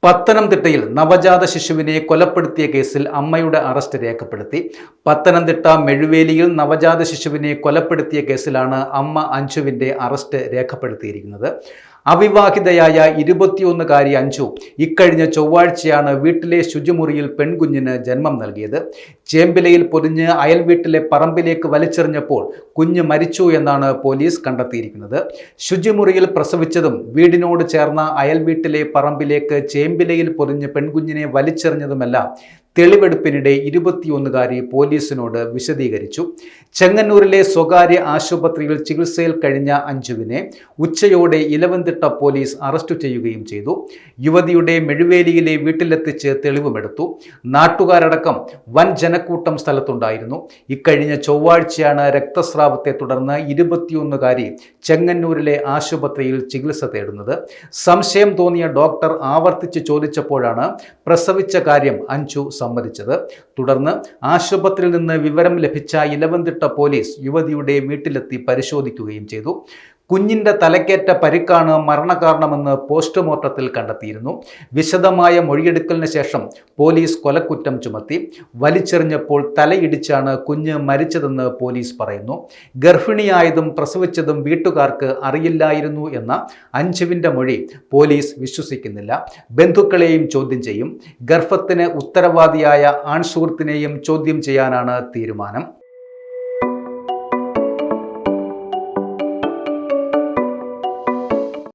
പത്തനംതിട്ടയിൽ നവജാത ശിശുവിനെ കൊലപ്പെടുത്തിയ കേസിൽ അമ്മയുടെ അറസ്റ്റ് രേഖപ്പെടുത്തി. പത്തനംതിട്ട മെഴുവേലിയിൽ നവജാത ശിശുവിനെ കൊലപ്പെടുത്തിയ കേസിലാണ് അമ്മ അഞ്ജുവിന്റെ അറസ്റ്റ് രേഖപ്പെടുത്തിയിരിക്കുന്നത്. അവിവാഹിതയായ 21-കാരി അഞ്ജു ഇക്കഴിഞ്ഞ ചൊവ്വാഴ്ചയാണ് വീട്ടിലെ ശുചിമുറിയിൽ പെൺകുഞ്ഞിന് ജന്മം നൽകിയത്. ചേമ്പിലയിൽ പൊതിഞ്ഞ് അയൽ വീട്ടിലെ പറമ്പിലേക്ക് വലിച്ചെറിഞ്ഞപ്പോൾ കുഞ്ഞ് മരിച്ചു എന്നാണ് പോലീസ് കണ്ടെത്തിയിരിക്കുന്നത്. ശുചിമുറിയിൽ പ്രസവിച്ചതും വീടിനോട് ചേർന്ന അയൽ വീട്ടിലെ പറമ്പിലേക്ക് ചേമ്പിലയിൽ പൊതിഞ്ഞ് പെൺകുഞ്ഞിനെ വലിച്ചെറിഞ്ഞതുമെല്ലാം തെളിവെടുപ്പിനിടെ 21-കാരി പോലീസിനോട് വിശദീകരിച്ചു. ചെങ്ങന്നൂരിലെ സ്വകാര്യ ആശുപത്രിയിൽ ചികിത്സയിൽ കഴിഞ്ഞ അഞ്ജുവിനെ ഉച്ചയോടെ ഇലവന്തിട്ട പോലീസ് അറസ്റ്റ് ചെയ്യുകയും ചെയ്തു. യുവതിയുടെ മെഴുവേലിയിലെ വീട്ടിലെത്തിച്ച് തെളിവുമെടുത്തു. നാട്ടുകാരടക്കം വൻ ജനക്കൂട്ടം സ്ഥലത്തുണ്ടായിരുന്നു. ഇക്കഴിഞ്ഞ ചൊവ്വാഴ്ചയാണ് രക്തസ്രാവത്തെ തുടർന്ന് 21-കാരി ചെങ്ങന്നൂരിലെ ആശുപത്രിയിൽ ചികിത്സ തേടുന്നത്. സംശയം തോന്നിയ ഡോക്ടർ ആവർത്തിച്ച് ചോദിച്ചപ്പോഴാണ് പ്രസവിച്ച കാര്യം അഞ്ജു സമ്മതിച്ചത്. തുടർന്ന് ആശുപത്രിയിൽ നിന്ന് വിവരം ലഭിച്ച ഇലവന്തിട്ട പോലീസ് യുവതിയുടെ വീട്ടിലെത്തി പരിശോധിക്കുകയും ചെയ്തു. കുഞ്ഞിന്റെ തലക്കേറ്റ പരിക്കാണ് മരണകാരണമെന്ന് പോസ്റ്റ്മോർട്ടത്തിൽ കണ്ടെത്തിയിരുന്നു. വിശദമായ മൊഴിയെടുക്കലിന് ശേഷം പോലീസ് കൊലക്കുറ്റം ചുമത്തി. വലിച്ചെറിഞ്ഞപ്പോൾ തലയിടിച്ചാണ് കുഞ്ഞ് മരിച്ചതെന്ന് പോലീസ് പറയുന്നു. ഗർഭിണിയായതും പ്രസവിച്ചതും വീട്ടുകാർക്ക് അറിയില്ലായിരുന്നു എന്ന അഞ്ജുവിന്റെ മൊഴി പോലീസ് വിശ്വസിക്കുന്നില്ല. ബന്ധുക്കളെയും ചോദ്യം ചെയ്യും. ഗർഭത്തിന് ഉത്തരവാദിയായ ആൺസുഹൃത്തിനെയും ചോദ്യം ചെയ്യാനാണ് തീരുമാനം.